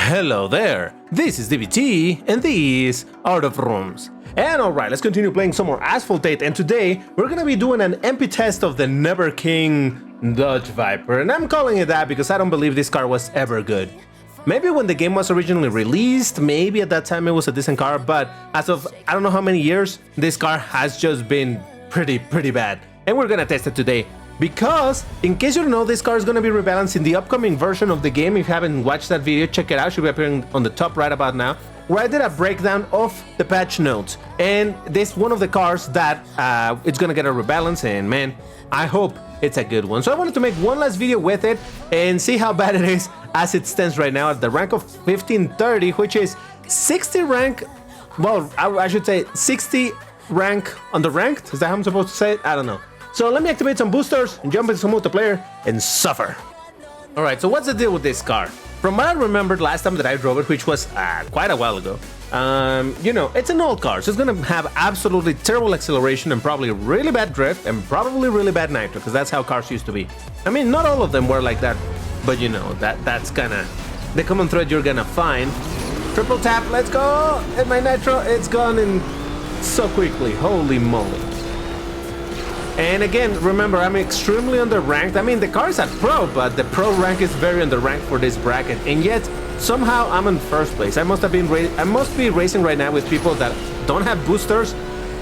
Hello there, this is DBT and these are the rooms. And alright, let's continue playing some more Asphalt 8, and today we're gonna be doing an MP test of the Never King Dodge Viper, and I'm calling it that because I don't believe this car was ever good. Maybe when the game was originally released, maybe at that time it was a decent car, but as of I don't know how many years, this car has just been pretty bad. And we're gonna test it today. Because, in case you don't know, this car is going to be rebalanced in the upcoming version of the game. If you haven't watched that video, check it out. It should be appearing on the top right about now, where I did a breakdown of the patch notes. And this one of the cars that it's going to get a rebalance, and man, I hope it's a good one. So I wanted to make one last video with it and see how bad it is as it stands right now at the rank of 1530, which is 60 rank, well, I should say 60 rank underranked. Is that how I'm supposed to say it? I don't know. So let me activate some boosters and jump into some multiplayer and suffer. Alright, so what's the deal with this car? From what I remembered last time that I drove it, which was quite a while ago, you know, it's an old car, so it's gonna have absolutely terrible acceleration and probably really bad drift and probably really bad nitro, because that's how cars used to be. I mean, not all of them were like that, but you know, that's kinda the common thread you're gonna find. Triple tap, let's go! And my nitro, it's gone in so quickly, holy moly. And again, remember, I'm extremely underranked. I mean, the car is at Pro, but the Pro rank is very underranked for this bracket. And yet, somehow, I'm in first place. I must be racing right now with people that don't have boosters,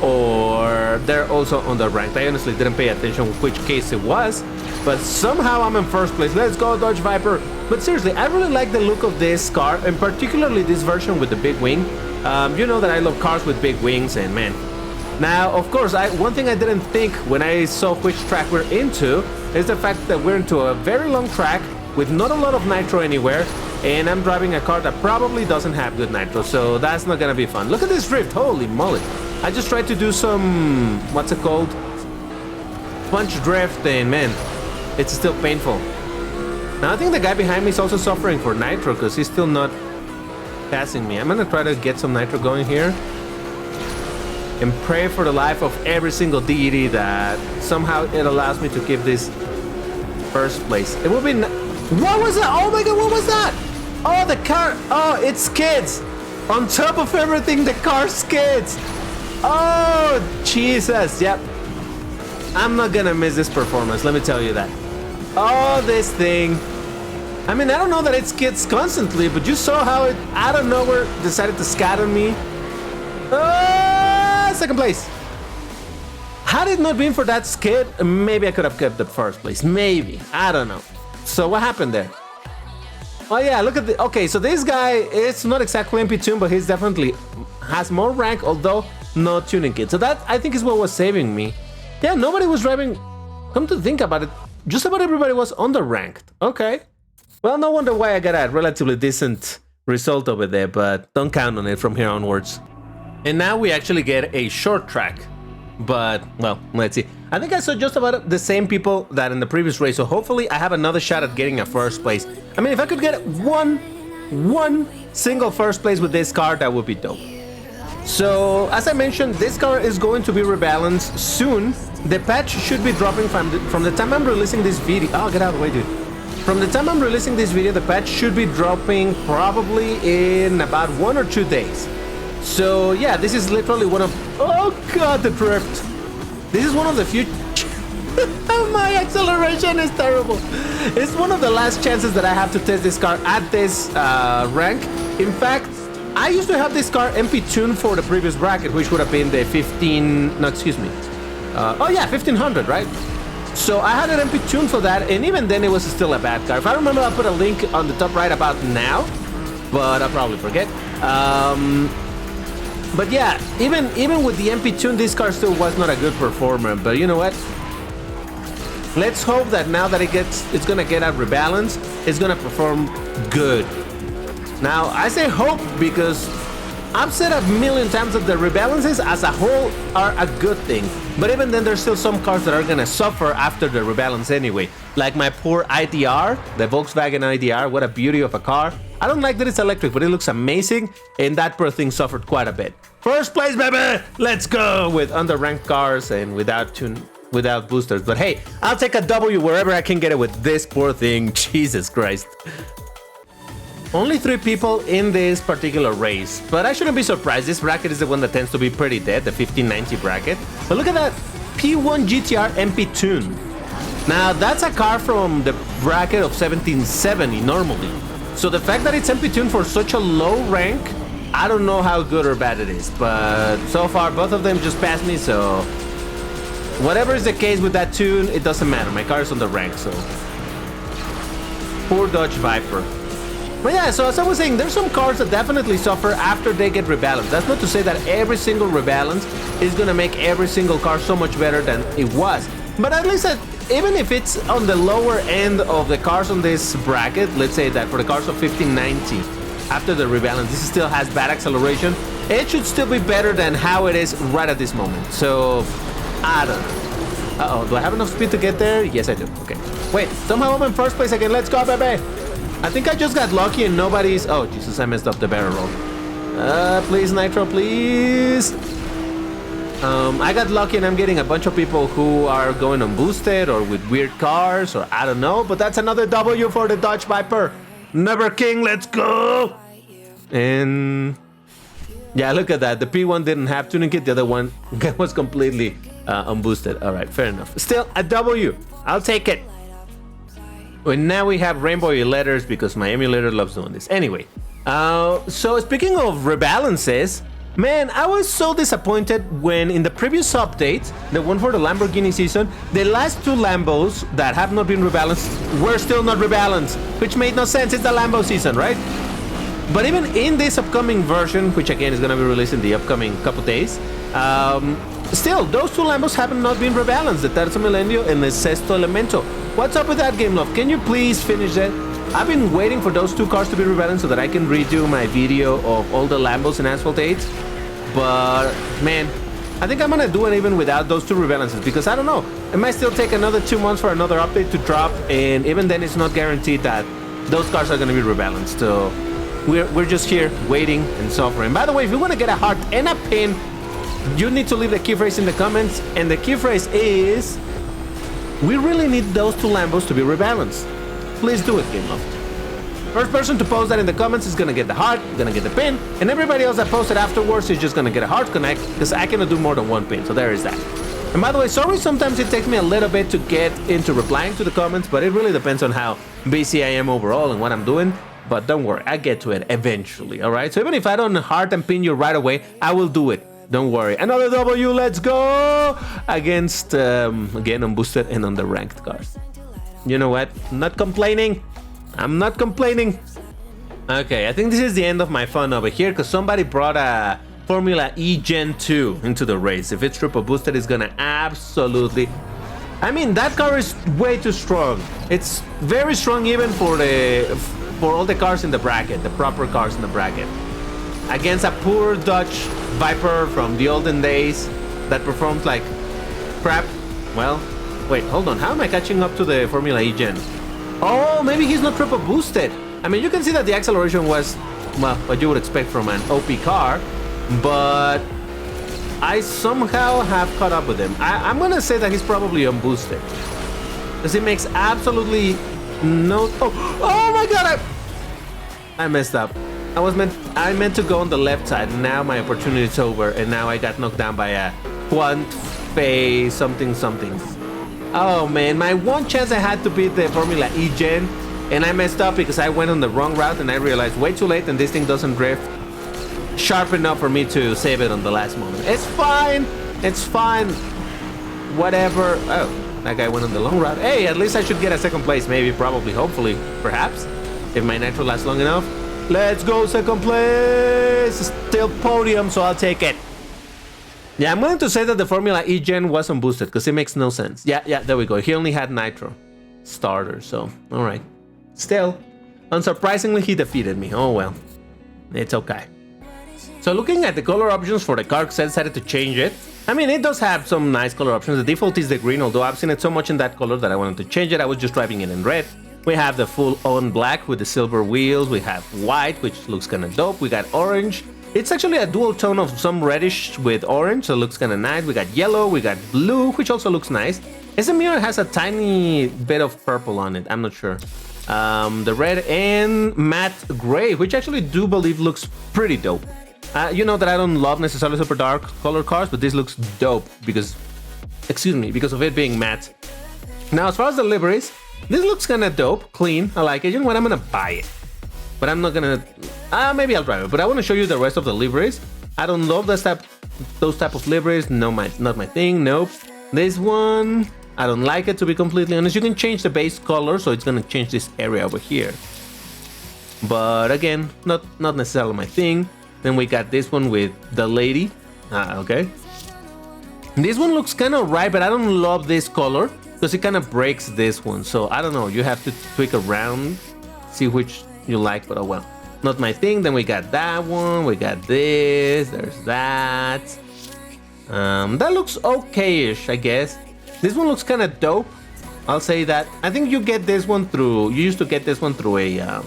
or they're also underranked. I honestly didn't pay attention which case it was, but somehow I'm in first place. Let's go, Dodge Viper. But seriously, I really like the look of this car, and particularly this version with the big wing. You know that I love cars with big wings, and man. Now, of course, one thing I didn't think when I saw which track we're into is the fact that we're into a very long track with not a lot of nitro anywhere, and I'm driving a car that probably doesn't have good nitro, so that's not gonna be fun. Look at this drift, holy moly. I just tried to do some, what's it called? Punch drift, and man, it's still painful. Now, I think the guy behind me is also suffering for nitro because he's still not passing me. I'm gonna try to get some nitro going here and pray for the life of every single deity that somehow it allows me to keep this first place. It will be... What was that? Oh my god, what was that? Oh, the car... Oh, it skids. On top of everything, the car skids. Oh, Jesus. Yep. I'm not gonna miss this performance, let me tell you that. Oh, this thing. I mean, I don't know that it skids constantly, but you saw how it, out of nowhere, decided to scat on me. Oh! Second place. Had it not been for that skid, maybe I could have kept the first place. Maybe. I don't know. So what happened there? Oh yeah, look at the... Okay, so this guy is not exactly MP tune, but he's definitely has more rank, although no tuning kit. So that, I think, is what was saving me. Yeah, nobody was driving... Come to think about it, just about everybody was underranked. Okay. Well, no wonder why I got a relatively decent result over there, but don't count on it from here onwards. And now we actually get a short track, but, well, let's see. I think I saw just about the same people that in the previous race, so hopefully I have another shot at getting a first place. I mean, if I could get one single first place with this car, that would be dope. So, as I mentioned, this car is going to be rebalanced soon. The patch should be dropping from the time I'm releasing this video. Oh, get out of the way, dude. From the time I'm releasing this video, the patch should be dropping probably in about 1 or 2 days. So yeah, this is literally one of... Oh god, the drift! This is one of the few... My acceleration is terrible! It's one of the last chances that I have to test this car at this rank. In fact, I used to have this car MP tuned for the previous bracket, which would have been the 15... No, excuse me. Oh yeah, 1500, right? So I had an MP tuned for that, and even then it was still a bad car. If I remember, I'll put a link on the top right about now, but I'll probably forget. But yeah, even with the MP tune, this car still was not a good performer. But you know what? Let's hope that now that it's gonna get a rebalance, it's gonna perform good. Now I say hope because I've said a million times that the rebalances as a whole are a good thing. But even then, there's still some cars that are gonna suffer after the rebalance anyway. Like my poor IDR, the Volkswagen IDR. What a beauty of a car. I don't like that it's electric, but it looks amazing, and that poor thing suffered quite a bit. First place, baby! Let's go! With underranked cars and without boosters. But hey, I'll take a W wherever I can get it with this poor thing. Jesus Christ. Only 3 people in this particular race, but I shouldn't be surprised. This bracket is the one that tends to be pretty dead, the 1590 bracket. But look at that P1 GTR MP tune. Now that's a car from the bracket of 1770 normally. So the fact that it's MP tuned for such a low rank, I don't know how good or bad it is. But so far both of them just passed me, so whatever is the case with that tune, it doesn't matter. My car is on the rank, so poor Dodge Viper. But yeah, so as I was saying, there's some cars that definitely suffer after they get rebalanced. That's not to say that every single rebalance is gonna make every single car so much better than it was. But at least even if it's on the lower end of the cars on this bracket, let's say that for the cars of 1590, after the rebalance, this still has bad acceleration, it should still be better than how it is right at this moment. So, I don't know. Uh-oh, do I have enough speed to get there? Yes, I do. Okay. Wait, somehow I'm in first place again. Let's go, baby! I think I just got lucky and nobody's... Oh, Jesus, I messed up the barrel roll. Please, Nitro, please. I got lucky and I'm getting a bunch of people who are going unboosted or with weird cars or I don't know, but that's another W for the Dodge Viper. Never King, let's go! And... yeah, look at that. The P1 didn't have tuning kit, the other one was completely unboosted. Alright, fair enough. Still a W. I'll take it. And now we have rainbow letters because my emulator loves doing this. Anyway, so speaking of rebalances, man, I was so disappointed when in the previous update, the one for the Lamborghini season, the last 2 Lambos that have not been rebalanced were still not rebalanced, which made no sense. It's the Lambo season, right? But even in this upcoming version, which again is going to be released in the upcoming couple days, still, those 2 Lambos have not been rebalanced, the Terzo Millennio and the Sesto Elemento. What's up with that, Game Love? Can you please finish that? I've been waiting for those 2 cars to be rebalanced so that I can redo my video of all the Lambos in Asphalt 8. But, man, I think I'm gonna do it even without those 2 rebalances because I don't know. It might still take another 2 months for another update to drop, and even then it's not guaranteed that those cars are gonna be rebalanced. So we're just here waiting and suffering. By the way, if you want to get a heart and a pin, you need to leave the key phrase in the comments, and the key phrase is we really need those 2 Lambos to be rebalanced. Please do it, Game Love. First person to post that in the comments is gonna get the heart, gonna get the pin, and everybody else that posted afterwards is just gonna get a heart connect because I cannot do more than 1 pin, so there is that. And by the way, sorry sometimes it takes me a little bit to get into replying to the comments, but it really depends on how busy I am overall and what I'm doing. But don't worry, I get to it eventually, alright? So even if I don't heart and pin you right away, I will do it. Don't worry. Another W, let's go! Against, again, unboosted and underranked cars. You know what? I'm not complaining. I'm not complaining. Okay, I think this is the end of my fun over here because somebody brought a Formula E Gen 2 into the race. If it's triple boosted, it's gonna absolutely... I mean, that car is way too strong. It's very strong even for all the cars in the bracket, the proper cars in the bracket. Against a poor Dodge Viper from the olden days that performed like crap. Well, wait, hold on. How am I catching up to the Formula E Gen? Oh, maybe he's not triple boosted. I mean, you can see that the acceleration was, well, what you would expect from an OP car, but I somehow have caught up with him. I'm gonna say that he's probably unboosted because it makes absolutely no... Oh my god, I messed up. I meant to go on the left side. Now my opportunity is over, and now I got knocked down by a Quant Fei something. Oh man, my one chance I had to beat the Formula E Gen, and I messed up because I went on the wrong route and I realized way too late, and this thing doesn't drift sharp enough for me to save it on the last moment. It's fine. It's fine. Whatever. Oh, that guy went on the long route. Hey, at least I should get a second place. Maybe, probably, hopefully, perhaps, if my nitro lasts long enough. Let's go, second place. Still podium, so I'll take it. Yeah, I'm going to say that the Formula E Gen wasn't boosted because it makes no sense. Yeah, there we go. He only had nitro starter, so all right. Still, unsurprisingly, he defeated me. Oh well, it's okay. So looking at the color options for the car, because I decided to change it. I mean, it does have some nice color options. The default is the green, although I've seen it so much in that color that I wanted to change it. I was just driving it in red. We have the full on black with the silver wheels. We have white, which looks kind of dope. We got orange. It's actually a dual tone of some reddish with orange, so it looks kind of nice. We got yellow, we got blue, which also looks nice. SMU has a tiny bit of purple on it. I'm not sure. the red and matte gray, which actually do believe looks pretty dope. You know that I don't love necessarily super dark color cars, but this looks dope because, because of it being matte. Now, as far as the liveries, this looks kind of dope, clean. I like it. You know what? I'm gonna buy it, but I'm not gonna. Maybe I'll drive it. But I want to show you the rest of the liveries. I don't love those type of liveries. No, not my thing. Nope. This one, I don't like it, to be completely honest. You can change the base color, so it's gonna change this area over here. But again, not necessarily my thing. Then we got this one with the lady. Okay. This one looks kind of right, but I don't love this color because it kind of breaks this one. So I don't know. You have to tweak around, see which you like, but oh well. Not my thing. Then we got that one. We got this. There's that. That looks okay-ish, I guess. This one looks kind of dope. I'll say that. I think you get this one through. You used to get this one through a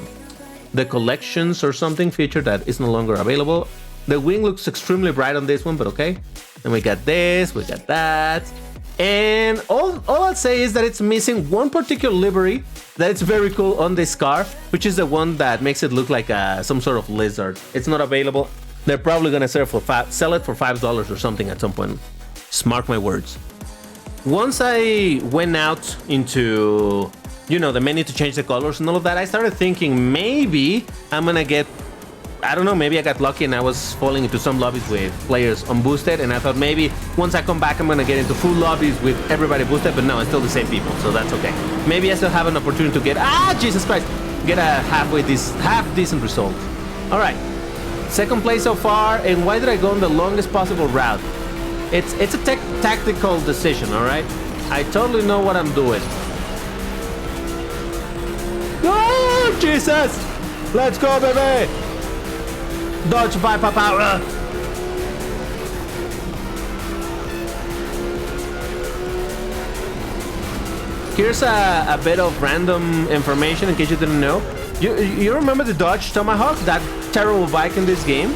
the collections or something feature that is no longer available. The wing looks extremely bright on this one, but okay. And we got this, we got that. And all I'll say is that it's missing one particular livery that it's very cool on this car, which is the one that makes it look like some sort of lizard. It's not available. They're probably gonna sell it for $5 or something at some point. Just mark my words. Once I went out into, you know, the menu to change the colors and all of that, I started thinking maybe I'm gonna get, I don't know, maybe I got lucky and I was falling into some lobbies with players unboosted, and I thought maybe once I come back I'm gonna get into full lobbies with everybody boosted, but no, it's still the same people, so that's okay. Maybe I still have an opportunity to get, Jesus Christ, get a half decent result. All right, second place so far, and why did I go on the longest possible route? It's a tactical decision, all right? I totally know what I'm doing. Oh, Jesus! Let's go, baby! Dodge Viper power! Here's a bit of random information in case you didn't know. You remember the Dodge Tomahawk, that terrible bike in this game?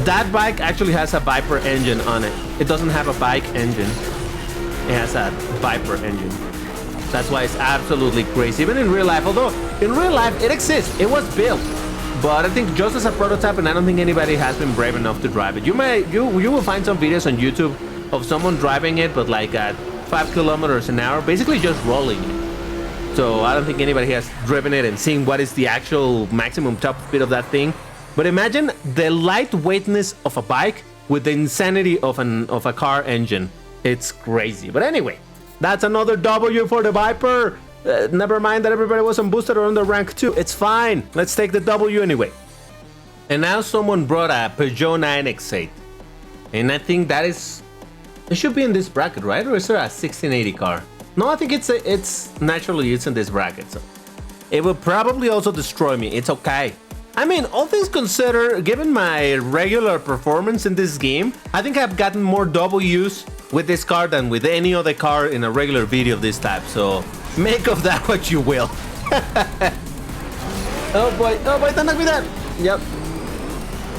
That bike actually has a Viper engine on it. It doesn't have a bike engine. It has a Viper engine. That's why it's absolutely crazy. Even in real life, although in real life it exists, it was built. But I think just as a prototype, and I don't think anybody has been brave enough to drive it. You will find some videos on YouTube of someone driving it, but like at 5 kilometers an hour, basically just rolling it. So I don't think anybody has driven it and seen what is the actual maximum top speed of that thing. But imagine the lightweightness of a bike with the insanity of a car engine. It's crazy. But anyway, that's another W for the Viper. Never mind that everybody was on boosted or on the rank 2. It's fine. Let's take the W anyway. And now someone brought a Peugeot 9X8. And I think that is... It should be in this bracket, right? Or is there a 1680 car? No, I think it's naturally it's in this bracket. So it will probably also destroy me. It's okay. I mean, all things considered, given my regular performance in this game, I think I've gotten more W's with this car than with any other car in a regular video of this type. So make of that what you will. Oh boy, don't knock me down. Yep.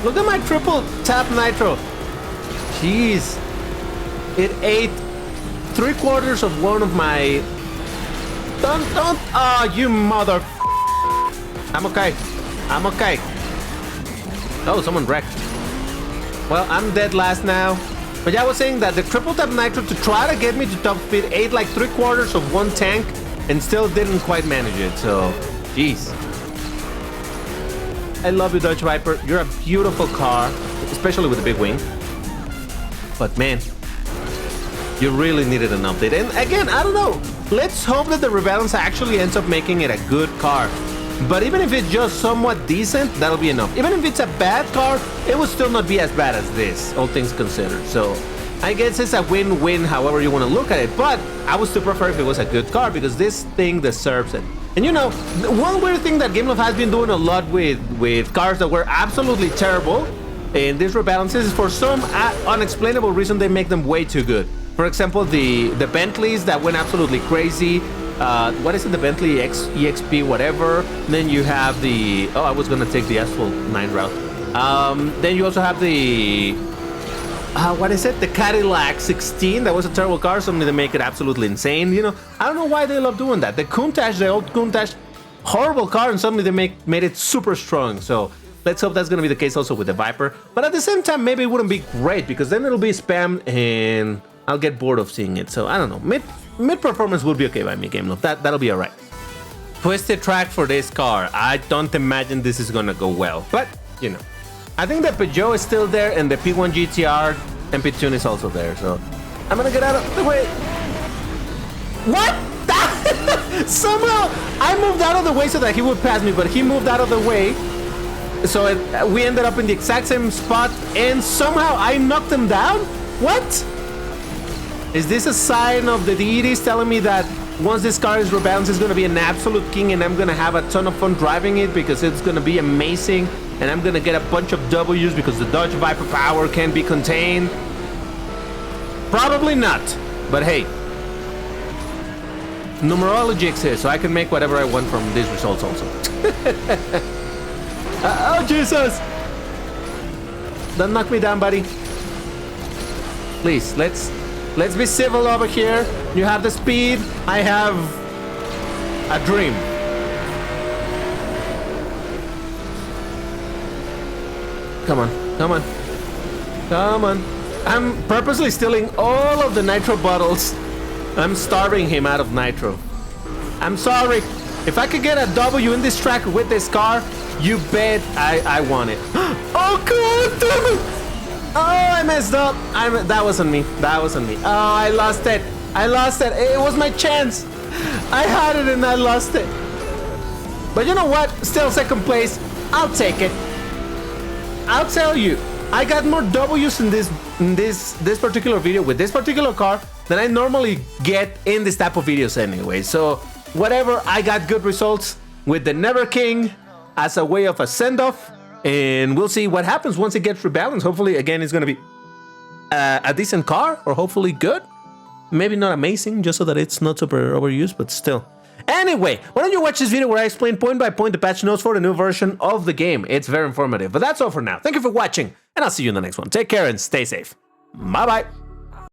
Look at my triple tap nitro. Jeez. It ate 3/4 of one of my... Don't, oh, you mother... I'm okay. I'm okay. Oh, someone wrecked. Well, I'm dead last now. But yeah, I was saying that the triple tap nitro to try to get me to top speed ate like 3/4 of one tank and still didn't quite manage it. So, jeez. I love you, Dodge Viper. You're a beautiful car, especially with the big wing. But man, you really needed an update. And again, I don't know. Let's hope that the Rebalance actually ends up making it a good car. But even if it's just somewhat decent, that'll be enough. Even if it's a bad car, it will still not be as bad as this, all things considered. So I guess it's a win-win however you want to look at it. But I would still prefer if it was a good car because this thing deserves it. And you know, one weird thing that GameLove has been doing a lot with cars that were absolutely terrible in these rebalances is for some unexplainable reason they make them way too good. For example, the Bentleys that went absolutely crazy. What is it? The Bentley EXP whatever. Then you have the... Oh, I was gonna take the Asphalt 9 route. Then you also have the... what is it? The Cadillac 16. That was a terrible car. Suddenly they make it absolutely insane. You know, I don't know why they love doing that. The Countach, the old Countach, horrible car and suddenly they made it super strong. So let's hope that's gonna be the case also with the Viper. But at the same time, maybe it wouldn't be great because then it'll be spam and I'll get bored of seeing it. So I don't know. Mid performance will be okay by me, Game Loop. That'll be alright. Twisted track for this car. I don't imagine this is gonna go well. But you know, I think the Peugeot is still there and the P1 GTR MP Tune is also there. So I'm gonna get out of the way. What? Somehow I moved out of the way so that he would pass me, but he moved out of the way. So we ended up in the exact same spot and somehow I knocked him down? What? Is this a sign of the deities telling me that once this car is rebalanced, it's going to be an absolute king and I'm going to have a ton of fun driving it because it's going to be amazing and I'm going to get a bunch of W's because the Dodge Viper power can be contained? Probably not, but hey, numerology exists, so I can make whatever I want from these results also. Oh, Jesus! Don't knock me down, buddy. Please, let's be civil over here. You have the speed. I have a dream. Come on, come on, come on. I'm purposely stealing all of the nitro bottles. I'm starving him out of nitro. I'm sorry. If I could get a W in this track with this car, you bet I want it. Oh, God damn it! Oh, I messed up. That wasn't me. That wasn't me. Oh, I lost it. I lost it. It was my chance. I had it and I lost it. But you know what? Still second place. I'll take it. I'll tell you, I got more W's in this particular video with this particular car than I normally get in this type of videos anyway. So whatever, I got good results with the Never King as a way of a send-off, and we'll see what happens once it gets rebalanced. Hopefully, again, it's gonna be a decent car, or hopefully good. Maybe not amazing, just so that it's not super overused, but still. Anyway, why don't you watch this video where I explain point by point the patch notes for the new version of the game. It's very informative. But that's all for now. Thank you for watching, and I'll see you in the next one. Take care and stay safe. Bye-bye.